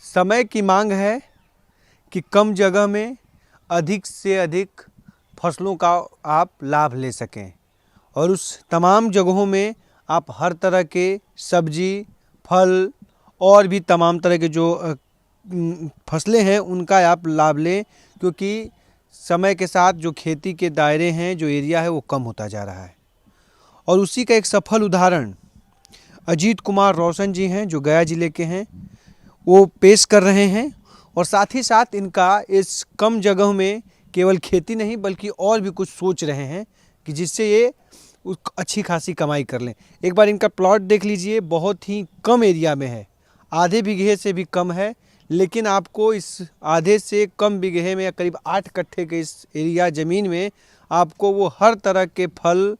समय की मांग है कि कम जगह में अधिक से अधिक फसलों का आप लाभ ले सकें और उस तमाम जगहों में आप हर तरह के सब्जी, फल और भी तमाम तरह के जो फसलें हैं उनका आप लाभ लें, क्योंकि समय के साथ जो खेती के दायरे हैं, जो एरिया है वो कम होता जा रहा है। और उसी का एक सफल उदाहरण अजीत कुमार रोशन जी हैं, जो गया ज़िले के हैं, वो पेश कर रहे हैं। और साथ ही साथ इनका इस कम जगह में केवल खेती नहीं बल्कि और भी कुछ सोच रहे हैं कि जिससे ये अच्छी खासी कमाई कर लें। एक बार इनका प्लॉट देख लीजिए, बहुत ही कम एरिया में है, आधे बीघे से भी कम है, लेकिन आपको इस आधे से कम बीघे में या करीब 8 कट्ठे के इस एरिया ज़मीन में आपको वो हर तरह के फल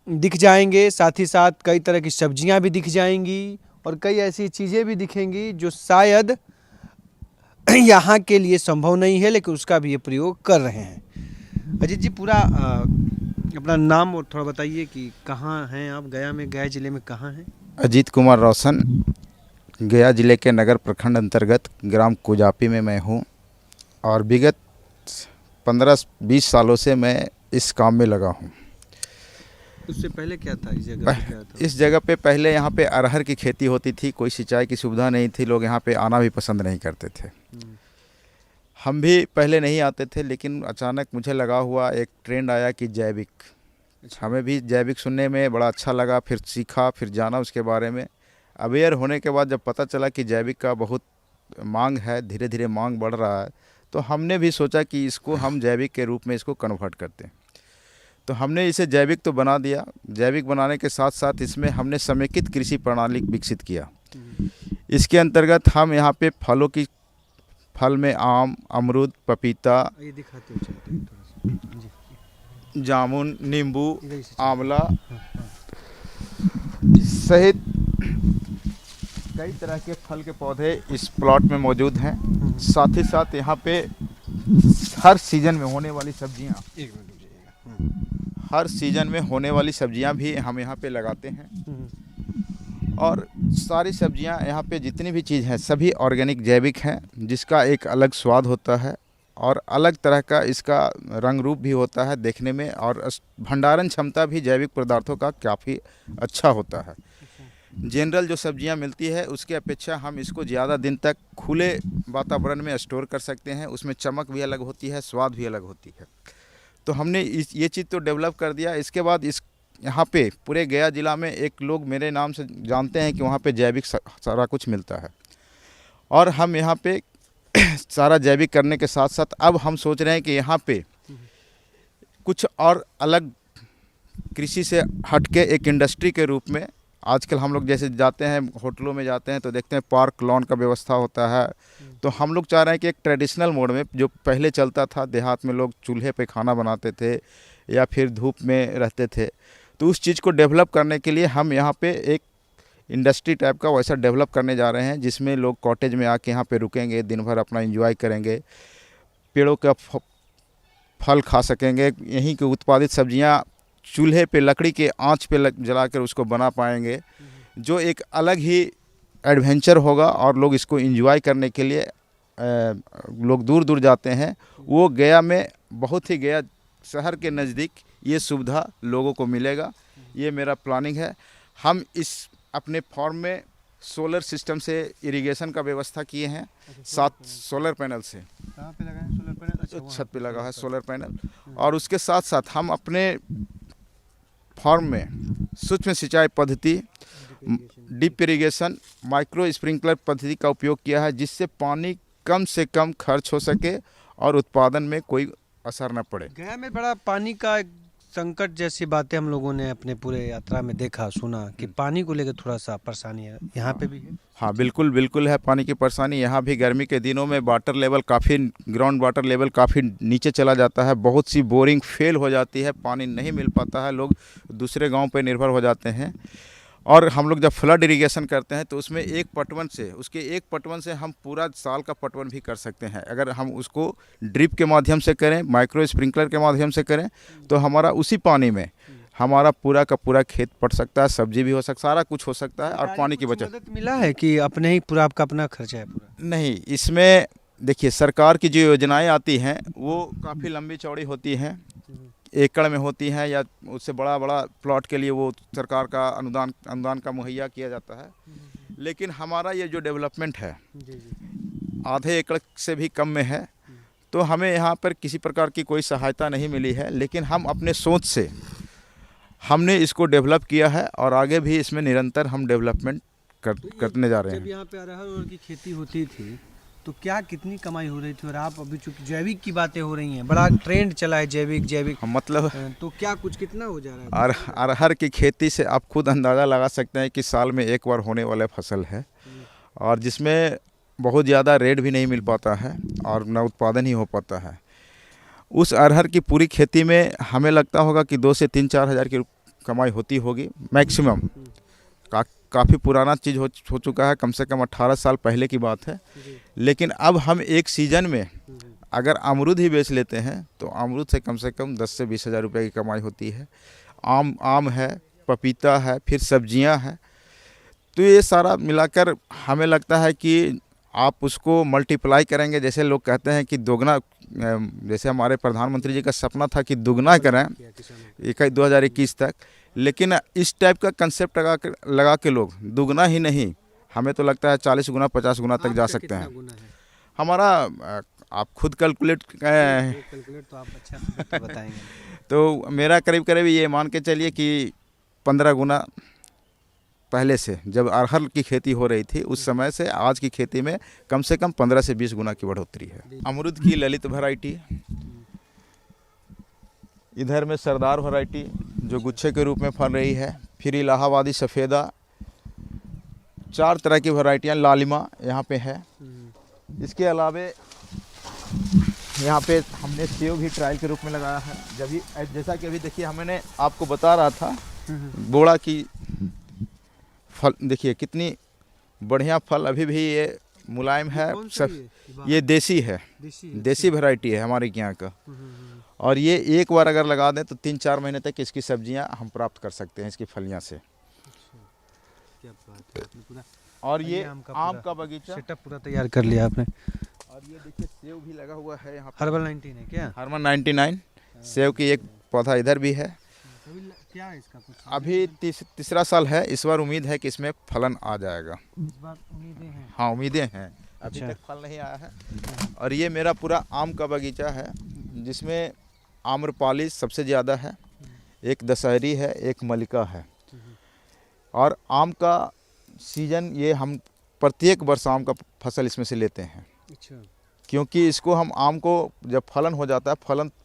दिख जाएंगे, साथ ही साथ कई तरह की सब्जियां भी दिख जाएंगी और कई ऐसी चीज़ें भी दिखेंगी जो शायद यहाँ के लिए संभव नहीं है, लेकिन उसका भी ये प्रयोग कर रहे हैं। अजीत जी, पूरा अपना नाम और थोड़ा बताइए कि कहाँ हैं आप, गया में, गया ज़िले में कहाँ हैं? अजीत कुमार रोशन, गया ज़िले के नगर प्रखंड अंतर्गत ग्राम कुजापी में मैं हूँ और विगत 15-20 सालों से मैं इस काम में लगा हूँ। उससे पहले क्या था इस जगह पे? क्या था इस जगह पे पहले यहाँ पे अरहर की खेती होती थी, कोई सिंचाई की सुविधा नहीं थी, लोग यहाँ पे आना भी पसंद नहीं करते थे। हम भी पहले नहीं आते थे, लेकिन अचानक मुझे लगा हुआ एक ट्रेंड आया कि जैविक, हमें भी जैविक सुनने में बड़ा अच्छा लगा, फिर सीखा, फिर जाना उसके बारे में। अवेयर होने के बाद जब पता चला कि जैविक का बहुत मांग है, धीरे धीरे मांग बढ़ रहा है, तो हमने भी सोचा कि इसको हम जैविक के रूप में इसको कन्वर्ट करते हैं। तो हमने इसे जैविक तो बना दिया। जैविक बनाने के साथ साथ इसमें हमने समेकित कृषि प्रणाली विकसित किया। इसके अंतर्गत हम यहाँ पे फल में आम, अमरूद, पपीता, ये दिखाते हो, चलते हैं थोड़ा सा। जामुन, नींबू, आंवला सहित कई तरह के फल के पौधे इस प्लॉट में मौजूद हैं। साथ ही साथ यहाँ पे हर सीजन में होने वाली सब्जियाँ, हर सीजन में होने वाली सब्जियाँ भी हम यहाँ पे लगाते हैं। और सारी सब्जियाँ यहाँ पे जितनी भी चीज़ हैं सभी ऑर्गेनिक जैविक हैं, जिसका एक अलग स्वाद होता है और अलग तरह का इसका रंग रूप भी होता है देखने में, और भंडारण क्षमता भी जैविक पदार्थों का काफ़ी अच्छा होता है। जनरल जो सब्जियां मिलती है उसके अपेक्षा हम इसको ज़्यादा दिन तक खुले वातावरण में स्टोर कर सकते हैं, उसमें चमक भी अलग होती है, स्वाद भी अलग होती है। तो हमने ये चीज़ तो डेवलप कर दिया। इसके बाद यहाँ पे पूरे गया ज़िला में एक लोग मेरे नाम से जानते हैं कि वहाँ पे जैविक सारा कुछ मिलता है, और हम यहाँ पे सारा जैविक करने के साथ साथ अब हम सोच रहे हैं कि यहाँ पे कुछ और अलग कृषि से हटके एक इंडस्ट्री के रूप में, आजकल हम लोग जैसे जाते हैं होटलों में जाते हैं तो देखते हैं पार्क लॉन का व्यवस्था होता है, तो हम लोग चाह रहे हैं कि एक ट्रेडिशनल मोड में जो पहले चलता था, देहात में लोग चूल्हे पे खाना बनाते थे या फिर धूप में रहते थे, तो उस चीज़ को डेवलप करने के लिए हम यहाँ पे एक इंडस्ट्री टाइप का वैसा डेवलप करने जा रहे हैं, जिसमें लोग कॉटेज में आके यहाँ पे रुकेंगे, दिन भर अपना एंजॉय करेंगे, पेड़ों का फल खा सकेंगे, यहीं की उत्पादित सब्जियाँ चूल्हे पे लकड़ी के आंच पे जलाकर उसको बना पाएंगे, जो एक अलग ही एडवेंचर होगा। और लोग इसको एंजॉय करने के लिए लोग दूर दूर जाते हैं। वो गया में बहुत ही, गया शहर के नज़दीक ये सुविधा लोगों को मिलेगा, ये मेरा प्लानिंग है। हम इस अपने फार्म में सोलर सिस्टम से इरिगेशन का व्यवस्था किए हैं, 7 सोलर पैनल से। कहाँ पे लगा है सोलर पैनल? अच्छा, छत पे लगा है सोलर पैनल। और उसके साथ साथ हम अपने फार्म में सूक्ष्म सिंचाई पद्धति, डिप इरिगेशन, माइक्रो स्प्रिंकलर पद्धति का उपयोग किया है, जिससे पानी कम से कम खर्च हो सके और उत्पादन में कोई असर न पड़े। गया में बड़ा पानी का एक संकट जैसी बातें हम लोगों ने अपने पूरे यात्रा में देखा, सुना कि पानी को लेकर थोड़ा सा परेशानी है, यहाँ पे भी है। हाँ, बिल्कुल बिल्कुल है पानी की परेशानी। यहाँ भी गर्मी के दिनों में वाटर लेवल काफ़ी, ग्राउंड वाटर लेवल काफ़ी नीचे चला जाता है, बहुत सी बोरिंग फेल हो जाती है, पानी नहीं मिल पाता है, लोग दूसरे गांव पे निर्भर हो जाते हैं। और हम लोग जब फ्लड इरिगेशन करते हैं तो उसमें एक पटवन से हम पूरा साल का पटवन भी कर सकते हैं। अगर हम उसको ड्रिप के माध्यम से करें, माइक्रो स्प्रिंकलर के माध्यम से करें, तो हमारा उसी पानी में हमारा पूरा का पूरा खेत पट सकता है, सब्जी भी हो सकता है, सारा कुछ हो सकता है और पानी की कुछ बचत। मदद मिला है कि अपने ही पूरा आपका अपना खर्चा है पूरा? नहीं, इसमें देखिए सरकार की जो योजनाएं आती हैं वो काफ़ी लंबी चौड़ी होती हैं, एकड़ में होती हैं या उससे बड़ा बड़ा प्लॉट के लिए वो सरकार का अनुदान का मुहैया किया जाता है। लेकिन हमारा ये जो डेवलपमेंट है आधे एकड़ से भी कम में है, तो हमें यहाँ पर किसी प्रकार की कोई सहायता नहीं मिली है। लेकिन हम अपने सोच से हमने इसको डेवलप किया है और आगे भी इसमें निरंतर हम डेवलपमेंट करने जा रहे हैं। जब यहाँ पे अरहर की खेती होती थी तो क्या कितनी कमाई हो रही थी? और आप अभी चूंकि जैविक की बातें हो रही हैं, बड़ा ट्रेंड चला है जैविक मतलब तो क्या कुछ कितना हो जा रहा है? और अरहर की खेती से आप खुद अंदाज़ा लगा सकते हैं कि साल में एक बार होने वाला फसल है और जिसमें बहुत ज़्यादा रेट भी नहीं मिल पाता है और न उत्पादन ही हो पाता है। उस अरहर की पूरी खेती में हमें लगता होगा कि 2 से 3-4 हज़ार की कमाई होती होगी मैक्सिमम। काफ़ी पुराना चीज़ हो चुका है, कम से कम 18 साल पहले की बात है। लेकिन अब हम एक सीज़न में अगर अमरूद ही बेच लेते हैं तो अमरूद से कम 10 से 20 हज़ार रुपये की कमाई होती है। आम है, पपीता है, फिर सब्जियां हैं, तो ये सारा मिलाकर हमें लगता है कि आप उसको मल्टीप्लाई करेंगे। जैसे लोग कहते हैं कि दोगुना, जैसे हमारे प्रधानमंत्री जी का सपना था कि दुगना करें 2021 तक, लेकिन इस टाइप का कंसेप्ट लगा के लोग दुगना ही नहीं, हमें तो लगता है 40 गुना 50 गुना तक जा सकते हैं। हमारा आप खुद कैलकुलेट तो आप अच्छा बताएंगे। तो मेरा करीब ये मान के चलिए कि 15 गुना पहले से जब अरहर की खेती हो रही थी उस समय से आज की खेती में कम से कम 15 से 20 गुना की बढ़ोतरी है। अमरूद की ललित वैरायटी, इधर में सरदार वैरायटी जो गुच्छे के रूप में फल रही है, फिर इलाहाबादी सफ़ेदा, 4 तरह की वैरायटियाँ, लालिमा यहाँ पे है। इसके अलावे यहाँ पे हमने सेव भी ट्रायल के रूप में लगाया है। जैसा कि अभी देखिए मैंने आपको बता रहा था बोड़ा की फल, देखिए कितनी बढ़िया फल, अभी भी ये मुलायम है। सब ये देसी है, देसी वैरायटी है हमारे यहाँ का। और ये एक बार अगर लगा दें तो 3-4 महीने तक इसकी सब्जियां हम प्राप्त कर सकते हैं इसकी फलियां से। क्या बात है, आपने पूरा और ये आम का बगीचा सेटअप पूरा तैयार कर लिया आपने। और ये देखिए सेव भी लगा हुआ है यहाँ पे। हर्बल 19 है क्या? हर्बल 99 सेव की एक पौधा इधर भी है। क्या है इसका कुछ? अभी तीसरा साल है, इस बार उम्मीद है कि इसमें फलन आ जाएगा। इस बार उम्मीदें हैं? हाँ उम्मीदें हैं, अभी तक फल नहीं आया है। और ये मेरा पूरा आम का बगीचा है जिसमें आम्रपाली सबसे ज़्यादा है, एक दशहरी है, एक मलिका है। और आम का सीजन ये हम प्रत्येक वर्ष आम का फसल इसमें से लेते हैं। अच्छा। क्योंकि इसको हम आम को जब फलन हो जाता है,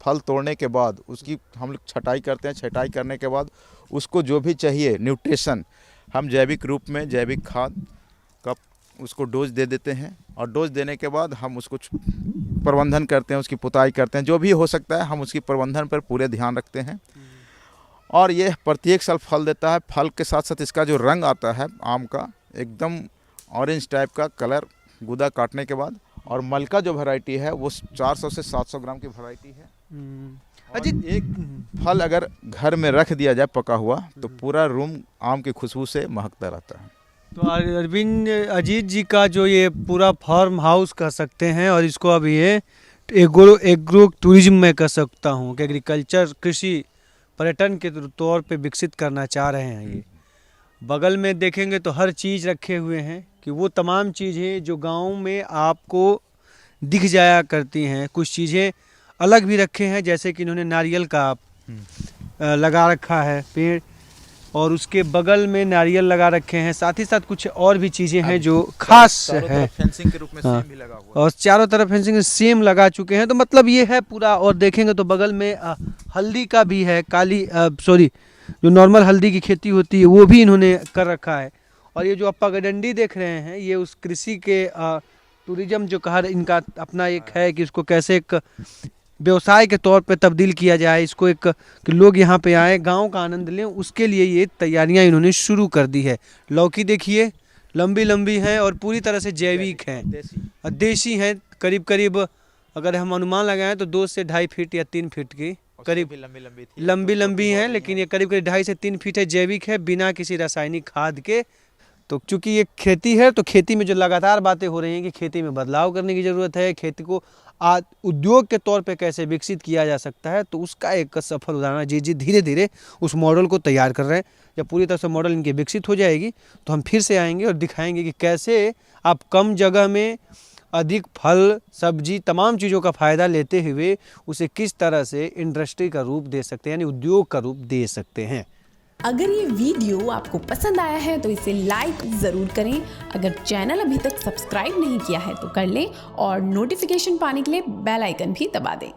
फल तोड़ने के बाद उसकी हम लोग छटाई करते हैं। छटाई करने के बाद उसको जो भी चाहिए न्यूट्रिशन हम जैविक रूप में जैविक खाद का उसको डोज दे देते हैं। और डोज देने के बाद हम उसको प्रबंधन करते हैं, उसकी पुताई करते हैं, जो भी हो सकता है हम उसकी प्रबंधन पर पूरे ध्यान रखते हैं। और ये प्रत्येक साल फल देता है। फल के साथ साथ इसका जो रंग आता है आम का, एकदम ऑरेंज टाइप का कलर गुदा काटने के बाद। और मलका जो वैरायटी है वो 400 से 700 ग्राम की वैरायटी है। और एक फल अगर घर में रख दिया जाए पका हुआ तो पूरा रूम आम की खुशबू से महकता रहता है। तो अरविंद अजीत जी का जो ये पूरा फार्म हाउस कह सकते हैं, और इसको अब ये एग्रो टूरिज्म में कह सकता हूँ कि एग्रीकल्चर कृषि पर्यटन के तौर पे विकसित करना चाह रहे हैं। ये बगल में देखेंगे तो हर चीज़ रखे हुए हैं कि वो तमाम चीज़ें जो गांव में आपको दिख जाया करती हैं। कुछ चीज़ें अलग भी रखे हैं, जैसे कि इन्होंने नारियल का लगा रखा है पेड़, और उसके बगल में नारियल लगा रखे हैं। साथ ही साथ कुछ और भी चीज़ें हैं जो खास है, फेंसिंग के रूप में सेम भी लगा हुआ है। और चारों तरफ फेंसिंग सेम लगा चुके हैं। तो मतलब ये है पूरा। और देखेंगे तो बगल में हल्दी का भी है, जो नॉर्मल हल्दी की खेती होती है वो भी इन्होंने कर रखा है। और ये जो आप पगडंडी देख रहे हैं ये उस कृषि के टूरिज्म जो कहा इनका अपना एक है कि इसको कैसे एक व्यवसाय के तौर पे तब्दील किया जाए, इसको एक कि लोग यहाँ पे आए, गांव का आनंद लें, उसके लिए ये तैयारियां इन्होंने शुरू कर दी है। लौकी देखिए लंबी लंबी है और पूरी तरह से जैविक है, देसी है। करीब करीब अगर हम अनुमान लगाएं तो 2 से 2.5 फीट या 3 फीट की करीब लंबी थी, लंबी लंबी हैं, लेकिन ये करीब करीब 2.5 से 3 फीट है, जैविक है, बिना किसी रासायनिक खाद के। तो चूंकि ये खेती है, तो खेती में जो लगातार बातें हो रही हैं कि खेती में बदलाव करने की ज़रूरत है, खेती को उद्योग के तौर पे कैसे विकसित किया जा सकता है, तो उसका एक सफल उदाहरण जी जी धीरे धीरे उस मॉडल को तैयार कर रहे हैं। जब पूरी तरह से मॉडल इनकी विकसित हो जाएगी तो हम फिर से आएंगे और दिखाएंगे कि कैसे आप कम जगह में अधिक फल, सब्जी, तमाम चीज़ों का फ़ायदा लेते हुए उसे किस तरह से इंडस्ट्री का रूप दे सकते हैं, यानी उद्योग का रूप दे सकते हैं। अगर ये वीडियो आपको पसंद आया है तो इसे लाइक ज़रूर करें। अगर चैनल अभी तक सब्सक्राइब नहीं किया है तो कर लें और नोटिफिकेशन पाने के लिए बेल आइकन भी दबा दें।